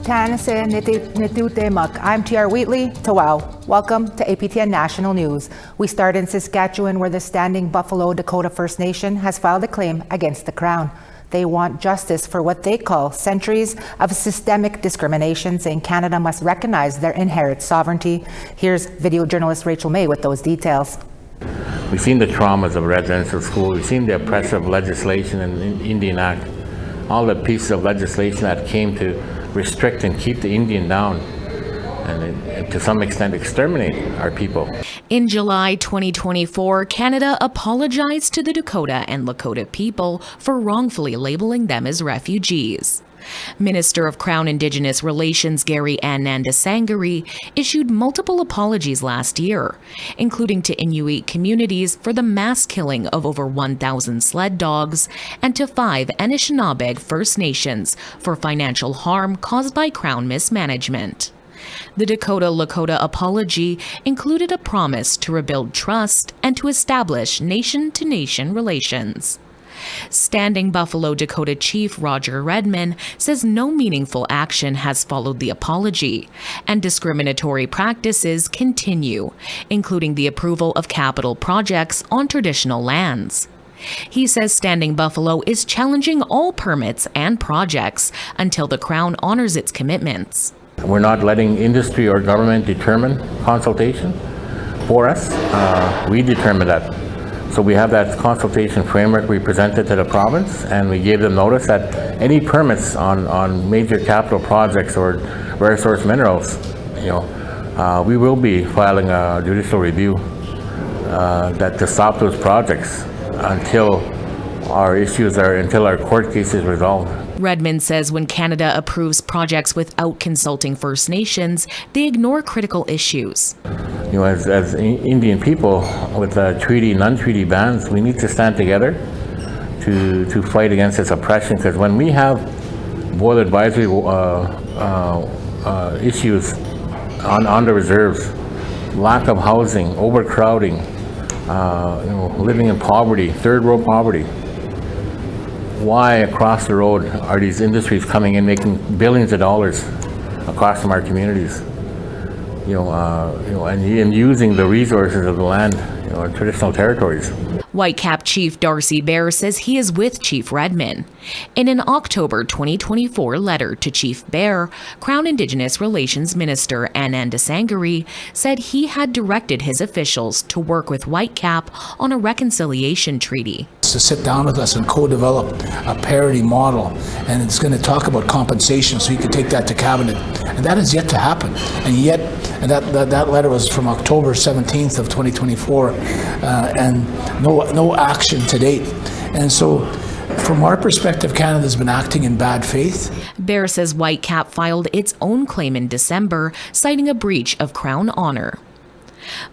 Tanase Nitutemak. I'm TR Wheatley. Tawau. Welcome to APTN National News. We start in Saskatchewan, where the Standing Buffalo Dakota First Nation has filed a claim against the Crown. They want justice for what they call centuries of systemic discrimination, saying Canada must recognize their inherent sovereignty. Here's video journalist Rachel May with those details. We've seen the traumas of residential school. We've seen the oppressive legislation in the Indian Act. All the pieces of legislation that came to restrict and keep the Indian down and to some extent exterminate our people. In July 2024, Canada apologized to the Dakota and Lakota people for wrongfully labeling them as refugees. Minister of Crown Indigenous Relations Gary Anandasangari issued multiple apologies last year, including to Inuit communities for the mass killing of over 1,000 sled dogs and to 5 Anishinaabe First Nations for financial harm caused by Crown mismanagement. The Dakota-Lakota apology included a promise to rebuild trust and to establish nation-to-nation relations. Standing Buffalo Dakota Chief Roger Redman says no meaningful action has followed the apology, and discriminatory practices continue, including the approval of capital projects on traditional lands. He says Standing Buffalo is challenging all permits and projects until the Crown honors its commitments. We're not letting industry or government determine consultation for us. We determine that. So we have that consultation framework we presented to the province, and we gave them notice that any permits on major capital projects or rare source minerals, we will be filing a judicial review that to stop those projects until our court case is resolved. Redmond says when Canada approves projects without consulting First Nations, they ignore critical issues. As Indian people with treaty and non-treaty bans, we need to stand together to fight against this oppression, because when we have boil advisory issues on the reserves, lack of housing, overcrowding, living in poverty, third world poverty, why across the road are these industries coming in making billions of dollars across from our communities? And using the resources of the land, traditional territories. Whitecap Chief Darcy Bear says he is with Chief Redman. In an October 2024 letter to Chief Bear, Crown Indigenous Relations Minister Anandasangari said he had directed his officials to work with Whitecap on a reconciliation treaty. To sit down with us and co-develop a parity model, and it's going to talk about compensation, so you can take that to cabinet, and that is yet to happen. And that letter was from October 17th of 2024, and no action to date. And so, from our perspective, Canada's been acting in bad faith. Bear says Whitecap filed its own claim in December, citing a breach of Crown honor.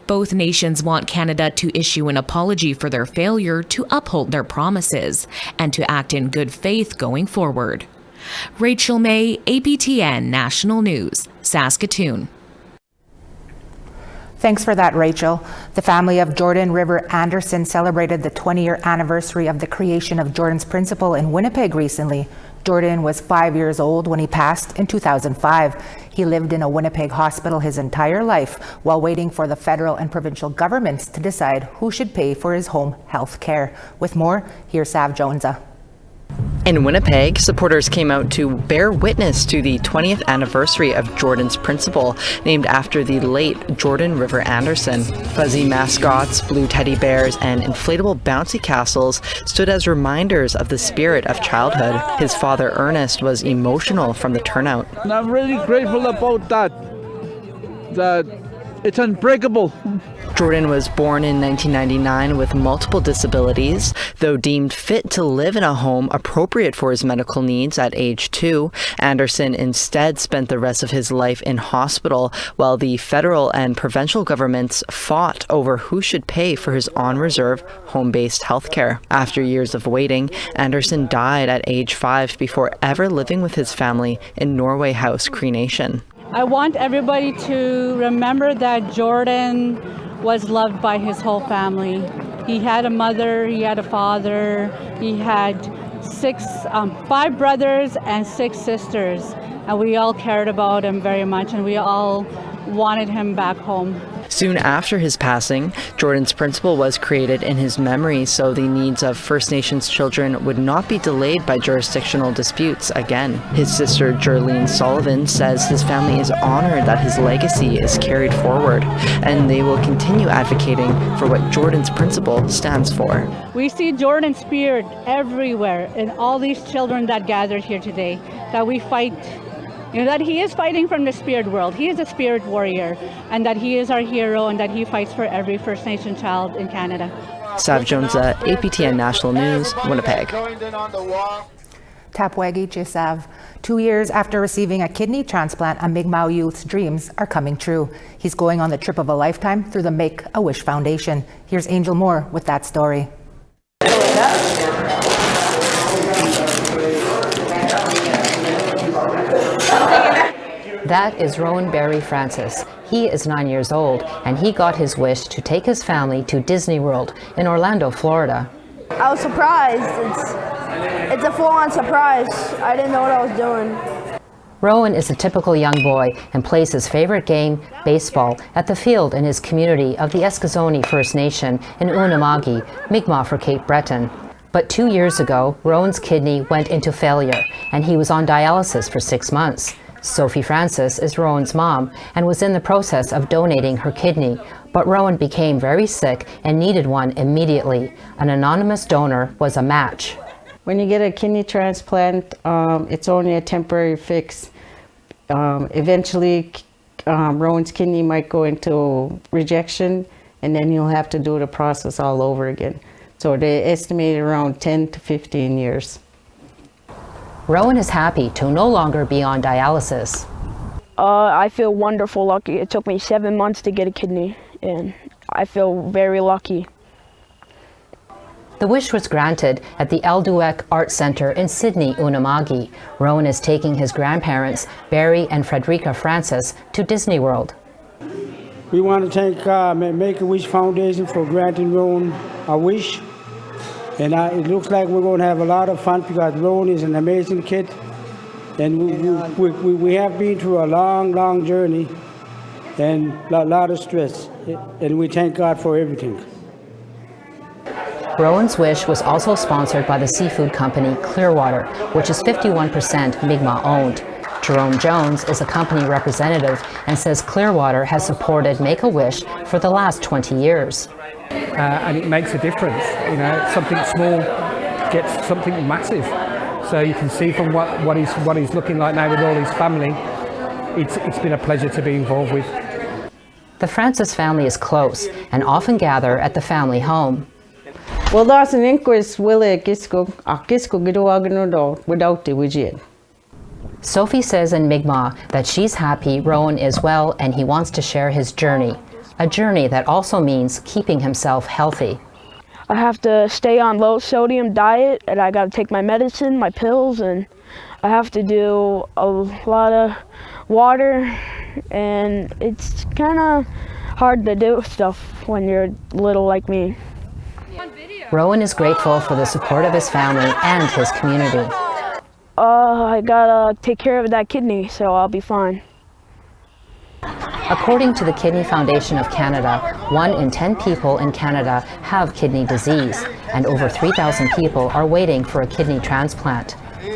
Both nations want Canada to issue an apology for their failure to uphold their promises and to act in good faith going forward. Rachel May, APTN National News, Saskatoon. Thanks for that, Rachel. The family of Jordan River Anderson celebrated the 20-year anniversary of the creation of Jordan's Principle in Winnipeg recently. Jordan was 5 years old when he passed in 2005. He lived in a Winnipeg hospital his entire life while waiting for the federal and provincial governments to decide who should pay for his home health care. With more, here's Sav Jonesa. In Winnipeg, supporters came out to bear witness to the 20th anniversary of Jordan's Principle, named after the late Jordan River Anderson. Fuzzy mascots, blue teddy bears, and inflatable bouncy castles stood as reminders of the spirit of childhood. His father, Ernest, was emotional from the turnout. And I'm really grateful about that it's unbreakable. Jordan was born in 1999 with multiple disabilities. Though deemed fit to live in a home appropriate for his medical needs at age 2, Anderson instead spent the rest of his life in hospital while the federal and provincial governments fought over who should pay for his on-reserve, home-based healthcare. After years of waiting, Anderson died at age 5 before ever living with his family in Norway House, Cree Nation. I want everybody to remember that Jordan was loved by his whole family. He had a mother, he had a father, he had 5 brothers and 6 sisters. and we all cared about him very much, and we all wanted him back home. Soon after his passing, Jordan's principal was created in his memory so the needs of First Nations children would not be delayed by jurisdictional disputes again. His sister, Jerlene Sullivan, says his family is honored that his legacy is carried forward, and they will continue advocating for what Jordan's principle stands for. We see Jordan's spirit everywhere in all these children that gathered here today, that we fight. That he is fighting from the spirit world. He is a spirit warrior, and that he is our hero, and that he fights for every First Nation child in Canada. Sav Jones, APTN National News, Winnipeg. Tapwegi Chisav. 2 years after receiving a kidney transplant, a Mi'kmaq youth's dreams are coming true. He's going on the trip of a lifetime through the Make-A-Wish Foundation. Here's Angel Moore with that story. That is Rowan Barry Francis. He is 9 years old, and he got his wish to take his family to Disney World in Orlando, Florida. I was surprised. It's a full-on surprise. I didn't know what I was doing. Rowan is a typical young boy and plays his favorite game, baseball, at the field in his community of the Eskasoni First Nation in Unamagi, Mi'kmaq for Cape Breton. But 2 years ago, Rowan's kidney went into failure, and he was on dialysis for 6 months. Sophie Francis is Rowan's mom and was in the process of donating her kidney, but Rowan became very sick and needed one immediately. An anonymous donor was a match. When you get a kidney transplant, it's only a temporary fix. Eventually, Rowan's kidney might go into rejection, and then you'll have to do the process all over again. So they estimate around 10 to 15 years. Rowan is happy to no longer be on dialysis. I feel wonderful lucky. It took me 7 months to get a kidney, and I feel very lucky. The wish was granted at the Elduek Art Centre in Sydney, Unamagi. Rowan is taking his grandparents, Barry and Frederica Francis, to Disney World. We want to thank Make-A-Wish Foundation for granting Rowan a wish. And it looks like we're going to have a lot of fun because Rowan is an amazing kid. And we have been through a long, long journey and a lot of stress. And we thank God for everything. Rowan's wish was also sponsored by the seafood company Clearwater, which is 51% Mi'kmaq owned. Jerome Jones is a company representative and says Clearwater has supported Make-A-Wish for the last 20 years. And it makes a difference. Something small gets something massive. So you can see from what he's looking like now with all his family, it's been a pleasure to be involved with. The Francis family is close and often gather at the family home. Well, that's an inquest without the widget. Sophie says in Mi'kmaq that she's happy Rowan is well and he wants to share his journey. A journey that also means keeping himself healthy. I have to stay on low sodium diet, and I got to take my medicine, my pills, and I have to do a lot of water, and it's kind of hard to do stuff when you're little like me. Rowan is grateful for the support of his family and his community. I gotta take care of that kidney, so I'll be fine. According to the Kidney Foundation of Canada, 1 in 10 people in Canada have kidney disease, and over 3,000 people are waiting for a kidney transplant.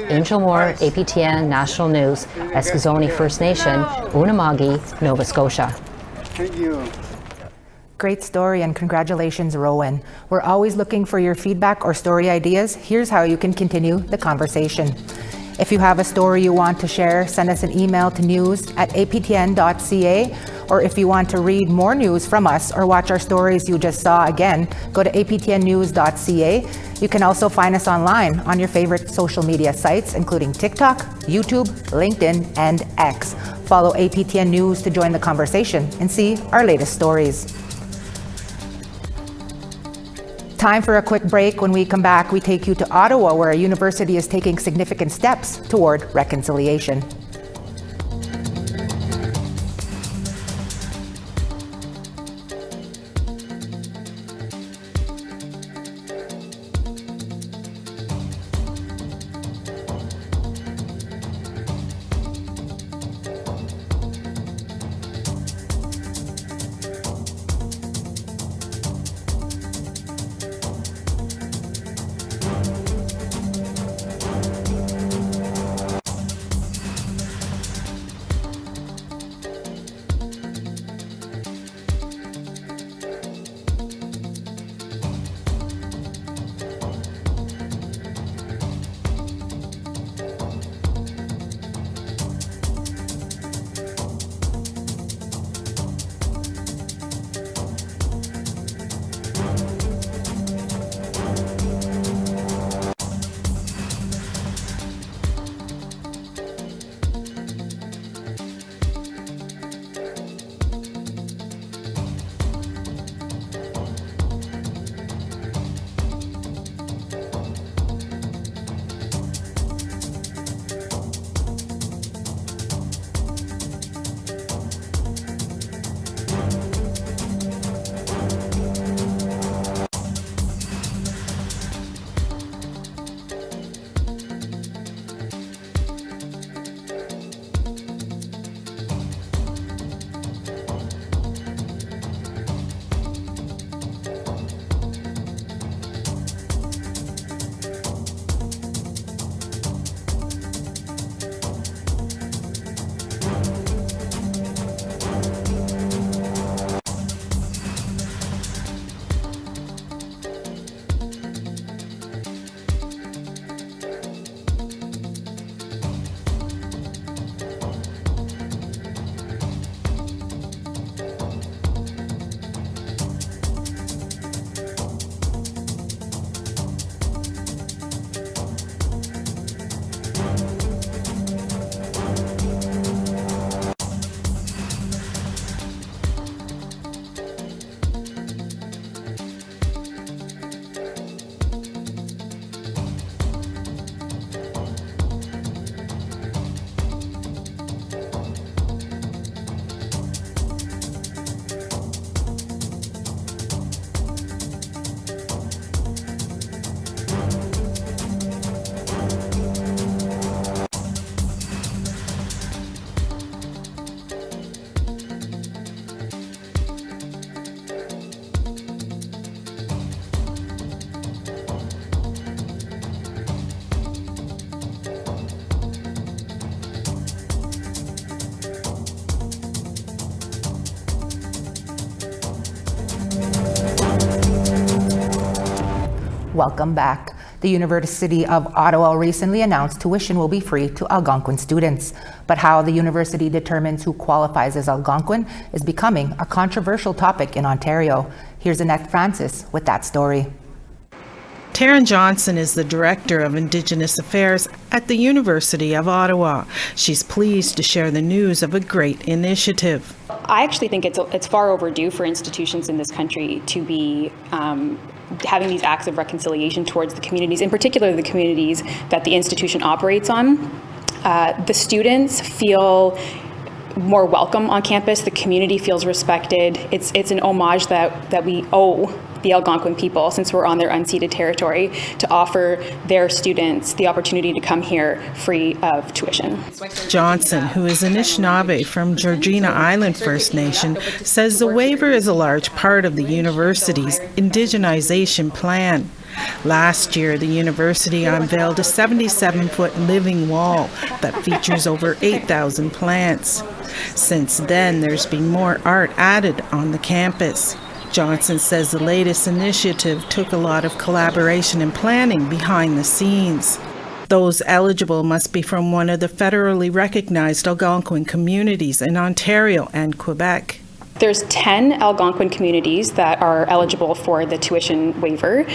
Angel Moore, APTN National News, Eskasoni First Nation, Unamagi, Nova Scotia. Thank you. Great story, and congratulations, Rowan. We're always looking for your feedback or story ideas. Here's how you can continue the conversation. If you have a story you want to share, send us an email to news@aptn.ca. Or if you want to read more news from us or watch our stories you just saw again, go to aptnnews.ca. You can also find us online on your favorite social media sites, including TikTok, YouTube, LinkedIn, and X. Follow APTN News to join the conversation and see our latest stories. Time for a quick break. When we come back, we take you to Ottawa, where a university is taking significant steps toward reconciliation. welcome back. The University of Ottawa recently announced tuition will be free to Algonquin students. But how the university determines who qualifies as Algonquin is becoming a controversial topic in Ontario. Here's Annette Francis with that story. Taryn Johnson is the Director of Indigenous Affairs at the University of Ottawa. She's pleased to share the news of a great initiative. I actually think it's far overdue for institutions in this country to be having these acts of reconciliation towards the communities, in particular the communities that the institution operates on. The students feel more welcome on campus. The community feels respected. It's an homage that we owe the Algonquin people, since we're on their unceded territory, to offer their students the opportunity to come here free of tuition. Johnson, who is Anishinaabe from Georgina Island First Nation, says the waiver is a large part of the university's indigenization plan. Last year, the university unveiled a 77-foot living wall that features over 8,000 plants. Since then, there's been more art added on the campus. Johnson says the latest initiative took a lot of collaboration and planning behind the scenes. Those eligible must be from one of the federally recognized Algonquin communities in Ontario and Quebec. There's 10 Algonquin communities that are eligible for the tuition waiver.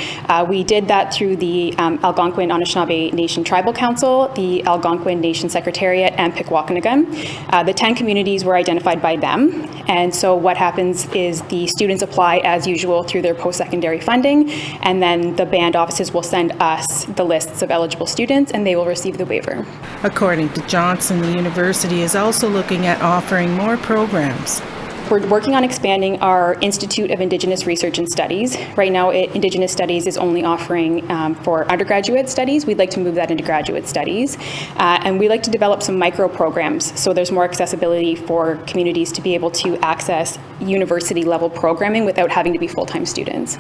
We did that through the Algonquin Anishinaabe Nation Tribal Council, the Algonquin Nation Secretariat, and Pikwakanagan. The 10 communities were identified by them, and so what happens is the students apply as usual through their post-secondary funding, and then the band offices will send us the lists of eligible students, and they will receive the waiver. According to Johnson, the university is also looking at offering more programs. We're working on expanding our Institute of Indigenous Research and Studies. Right now, Indigenous Studies is only offering for undergraduate studies. We'd like to move that into graduate studies. And we like to develop some micro programs so there's more accessibility for communities to be able to access university level programming without having to be full-time students.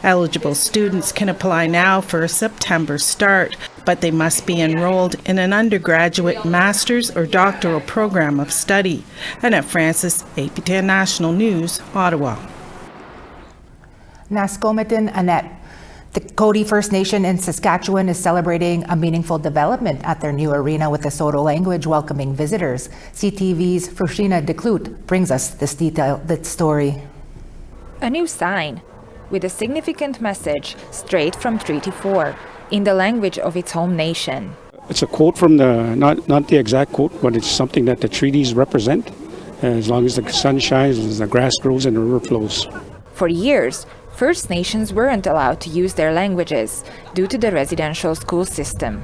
Eligible students can apply now for a September start, but they must be enrolled in an undergraduate master's or doctoral program of study. Annette Francis, APTN National News, Ottawa. Naskomitin Annette. The Cody First Nation in Saskatchewan is celebrating a meaningful development at their new arena with the Saulteaux language welcoming visitors. CTV's Freshina Declout brings us this detailed story. A new sign with a significant message straight from Treaty 4 in the language of its home nation. It's a quote from not the exact quote, but it's something that the treaties represent. As long as the sun shines, as the grass grows and the river flows. For years, First Nations weren't allowed to use their languages due to the residential school system.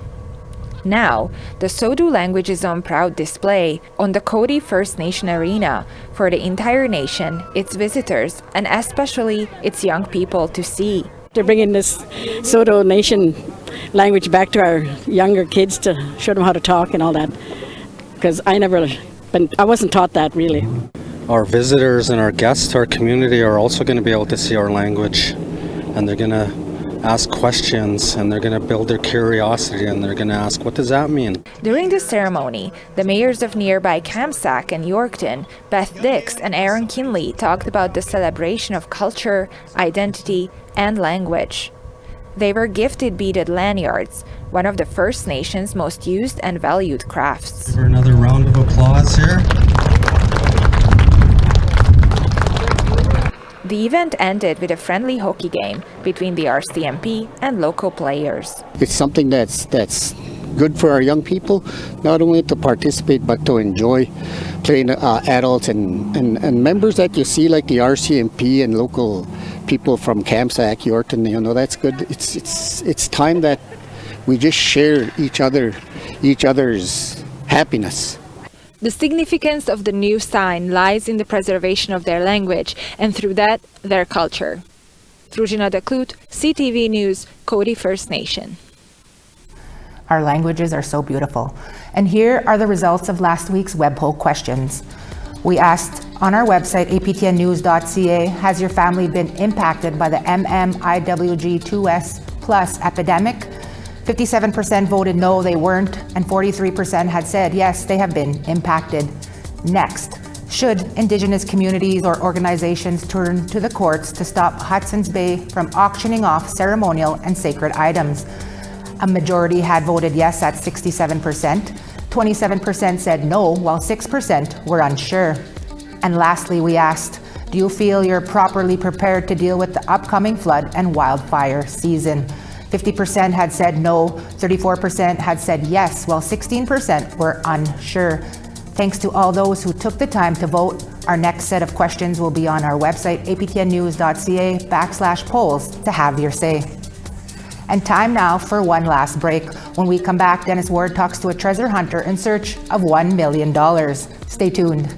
Now, the Saulteaux language is on proud display on the Cody First Nation arena for the entire nation, its visitors, and especially its young people to see. They're bringing this Saulteaux Nation language back to our younger kids to show them how to talk and all that, because I wasn't taught that really. Our visitors and our guests to our community are also going to be able to see our language, and they're going to ask questions, and they're going to build their curiosity, and they're going to ask, what does that mean? During the ceremony, the mayors of nearby Kamsack and Yorkton, Beth Dix and Aaron Kinley, talked about the celebration of culture, identity, and language. They were gifted beaded lanyards, one of the First Nations' most used and valued crafts. Give her another round of applause here. The event ended with a friendly hockey game between the RCMP and local players. It's something that's good for our young people, not only to participate but to enjoy playing adults and members that you see like the RCMP and local people from Kamsack, Yorkton. That's good. It's time that we just share each other's happiness. The significance of the new sign lies in the preservation of their language and through that, their culture. Freshina Declout, CTV News, Cody First Nation. Our languages are so beautiful. And here are the results of last week's web poll questions. We asked on our website, aptnnews.ca, has your family been impacted by the MMIWG2S plus epidemic? 57% voted no, they weren't, and 43% had said yes, they have been impacted. Next, Should Indigenous communities or organizations turn to the courts to stop Hudson's Bay from auctioning off ceremonial and sacred items? A majority had voted yes at 67%, 27% said no, while 6% were unsure. And lastly, we asked, do you feel you're properly prepared to deal with the upcoming flood and wildfire season? 50% had said no, 34% had said yes, while 16% were unsure. Thanks to all those who took the time to vote. Our next set of questions will be on our website, aptnnews.ca/polls, to have your say. And time now for one last break. When we come back, Dennis Ward talks to a treasure hunter in search of $1 million. Stay tuned.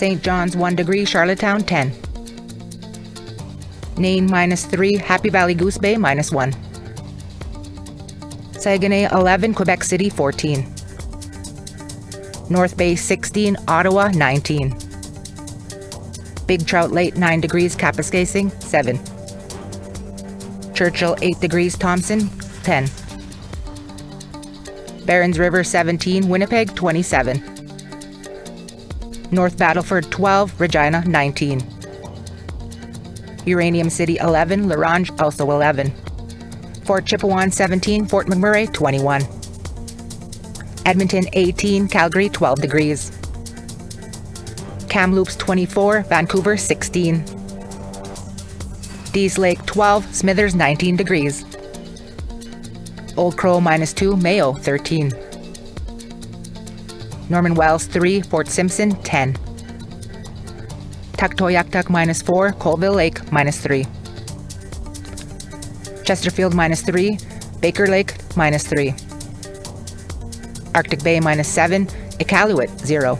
St. John's 1 degree, Charlottetown 10. Nain -3, Happy Valley Goose Bay -1. Saguenay 11, Quebec City 14. North Bay 16, Ottawa 19. Big Trout Lake 9 degrees, Kapuskasing 7. Churchill 8 degrees, Thompson 10. Barons River 17, Winnipeg 27. North Battleford 12, Regina 19. Uranium City 11, La Ronge also 11. Fort Chipewyan 17, Fort McMurray 21. Edmonton 18, Calgary 12 degrees. Kamloops 24, Vancouver 16. Dease Lake 12, Smithers 19 degrees. Old Crow -2, Mayo 13. Norman Wells 3, Fort Simpson 10. Tuktoyaktuk -4, Colville Lake -3. Chesterfield -3, Baker Lake -3. Arctic Bay -7, Iqaluit 0.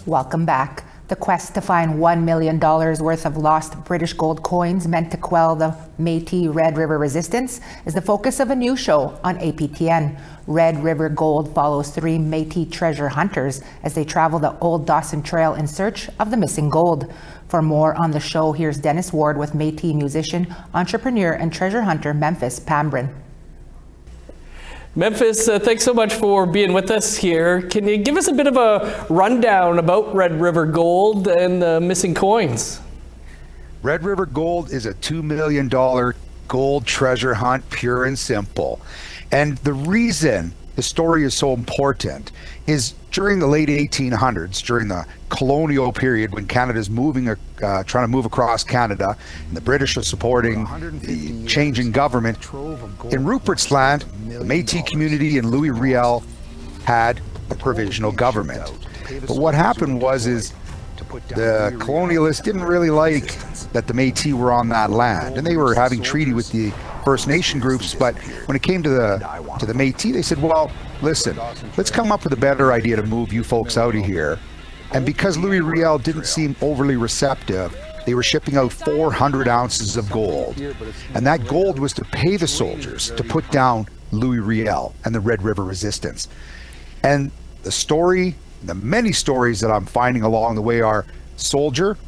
Welcome back. The quest to find $1 million worth of lost British gold coins meant to quell the Métis Red River resistance is the focus of a new show on APTN. Red River Gold follows 3 Métis treasure hunters as they travel the Old Dawson Trail in search of the missing gold. For more on the show, here's Dennis Ward with Métis musician, entrepreneur, and treasure hunter Memphis Pambrin. Memphis, thanks so much for being with us here. Can you give us a bit of a rundown about Red River Gold and the missing coins? Red River Gold is a $2 million gold treasure hunt, pure and simple. And the reason the story is so important is during the late 1800s, during the colonial period when Canada's trying to move across Canada, and the British are supporting the changing government. In Rupert's Land, the Métis community in Louis Riel had a provisional government. But what happened was the colonialists didn't really like that the Métis were on that land, and they were having treaty with the First Nation groups. But when it came to the Métis, they said, well, listen, let's come up with a better idea to move you folks out of here. And because Louis Riel didn't seem overly receptive, they were shipping out 400 ounces of gold. And that gold was to pay the soldiers to put down Louis Riel and the Red River Resistance. And the story, the many stories that I'm finding along the way are soldiers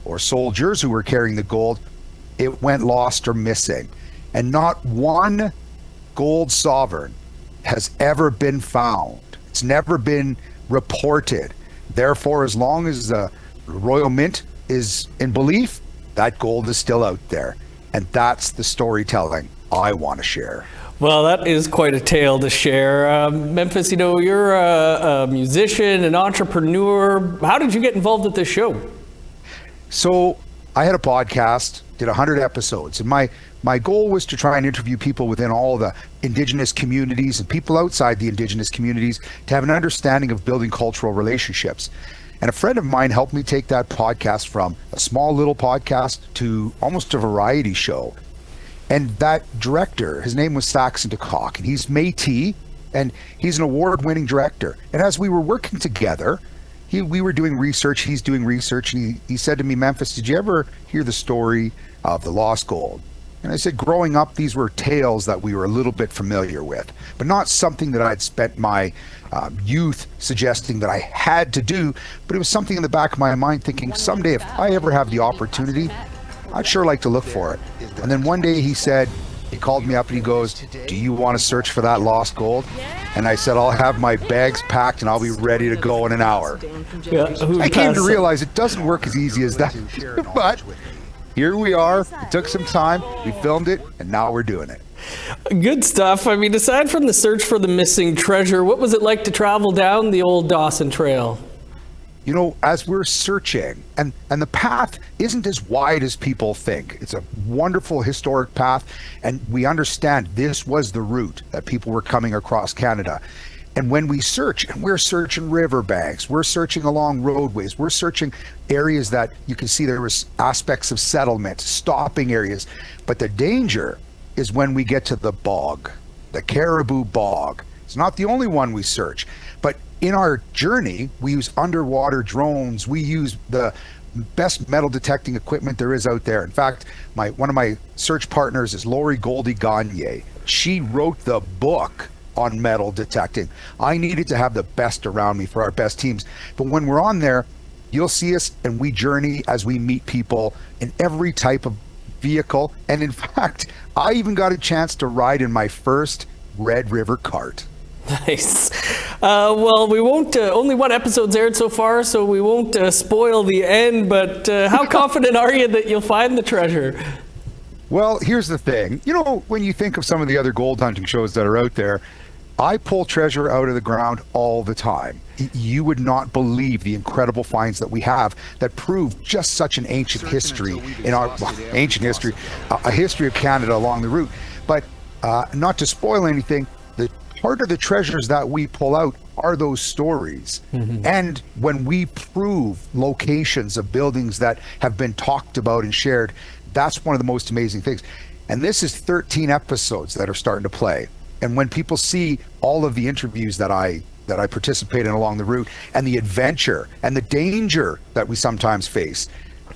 who were carrying the gold, it went lost or missing. And not one gold sovereign has ever been found. It's never been reported. Therefore, as long as the Royal Mint is in belief, that gold is still out there. And that's the storytelling I want to share. Well, that is quite a tale to share. Memphis, you're a musician, an entrepreneur. How did you get involved with this show? So I had a podcast, did 100 episodes, and my goal was to try and interview people within all the Indigenous communities and people outside the Indigenous communities to have an understanding of building cultural relationships. And a friend of mine helped me take that podcast from a small little podcast to almost a variety show. And that director, his name was Saxon DeCock, and he's Métis, and he's an award-winning director. And as we were working together, we were doing research, he's doing research, and he said to me, Memphis, did you ever hear the story of the lost gold? And I said, growing up, these were tales that we were a little bit familiar with, but not something that I'd spent my youth suggesting that I had to do, but it was something in the back of my mind thinking, someday if I ever have the opportunity, I'd sure like to look for it. And then one day he called me up and he goes, do you want to search for that lost gold? And I said, I'll have my bags packed and I'll be ready to go in an hour. I came to realize it doesn't work as easy as that, but here we are. It took some time, we filmed it, and now we're doing it. Good stuff. I mean, aside from the search for the missing treasure, what was it like to travel down the Old Dawson Trail? As we're searching, and the path isn't as wide as people think. It's a wonderful historic path, and we understand this was the route that people were coming across Canada. And when we search, and we're searching riverbanks, we're searching along roadways, we're searching areas that you can see there was aspects of settlement, stopping areas. But the danger is when we get to the bog, the Caribou Bog. It's not the only one we search, but in our journey, we use underwater drones. We use the best metal detecting equipment there is out there. In fact, one of my search partners is Lori Goldie Gagne. She wrote the book on metal detecting. I needed to have the best around me for our best teams. But when we're on there, you'll see us and we journey as we meet people in every type of vehicle. And in fact, I even got a chance to ride in my first Red River cart. Nice. Well, we won't, only one episode's aired so far, so we won't spoil the end, but how confident are you that you'll find the treasure? Well, here's the thing. When you think of some of the other gold hunting shows that are out there, I pull treasure out of the ground all the time. You would not believe the incredible finds that we have that prove just such an ancient history in our ancient history, a history of Canada along the route. But not to spoil anything, part of the treasures that we pull out are those stories. Mm-hmm. And when we prove locations of buildings that have been talked about and shared, that's one of the most amazing things. And this is 13 episodes that are starting to play. And when people see all of the interviews that I that I participate in along the route, and the adventure and the danger that we sometimes face.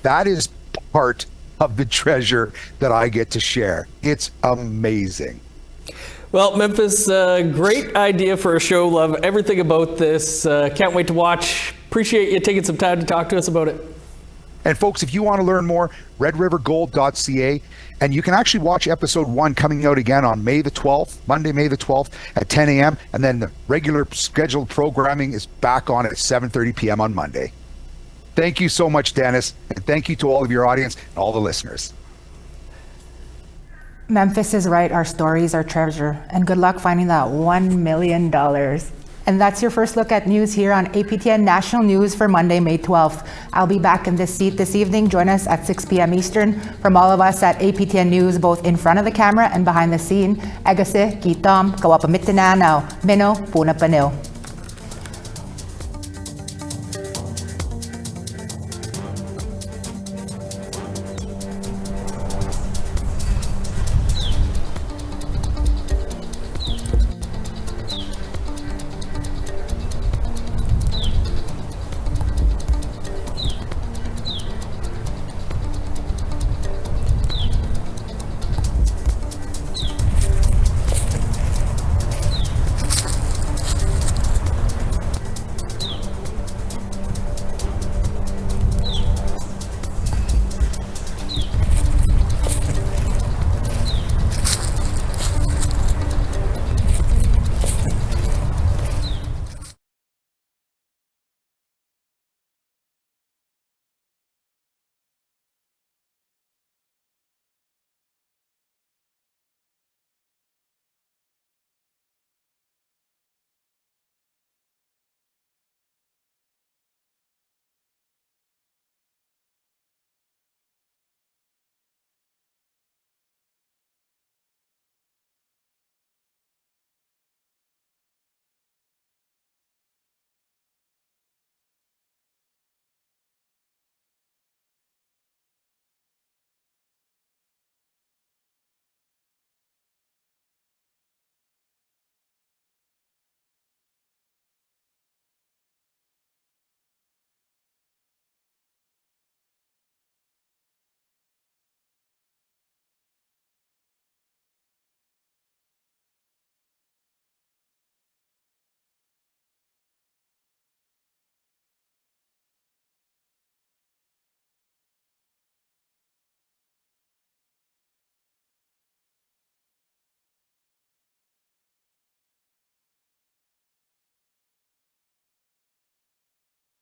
That is part of the treasure that I get to share. It's amazing. Well, Memphis, great idea for a show. Love everything about this. Can't wait to watch. Appreciate you taking some time to talk to us about it. And folks, if you want to learn more, redrivergold.ca, and you can actually watch episode 1 coming out again on May the 12th, Monday, May the 12th at 10 a.m. And then the regular scheduled programming is back on at 7:30 p.m. on Monday. Thank you so much, Dennis. And thank you to all of your audience and all the listeners. Memphis is right. Our stories are treasure. And good luck finding that $1 million. And that's your first look at news here on APTN National News for Monday, May 12th. I'll be back in this seat this evening. Join us at 6 p.m. Eastern. From all of us at APTN News, both in front of the camera and behind the scene, Agase, Kitom, Kawapamitana now, Mino, Puna Panil.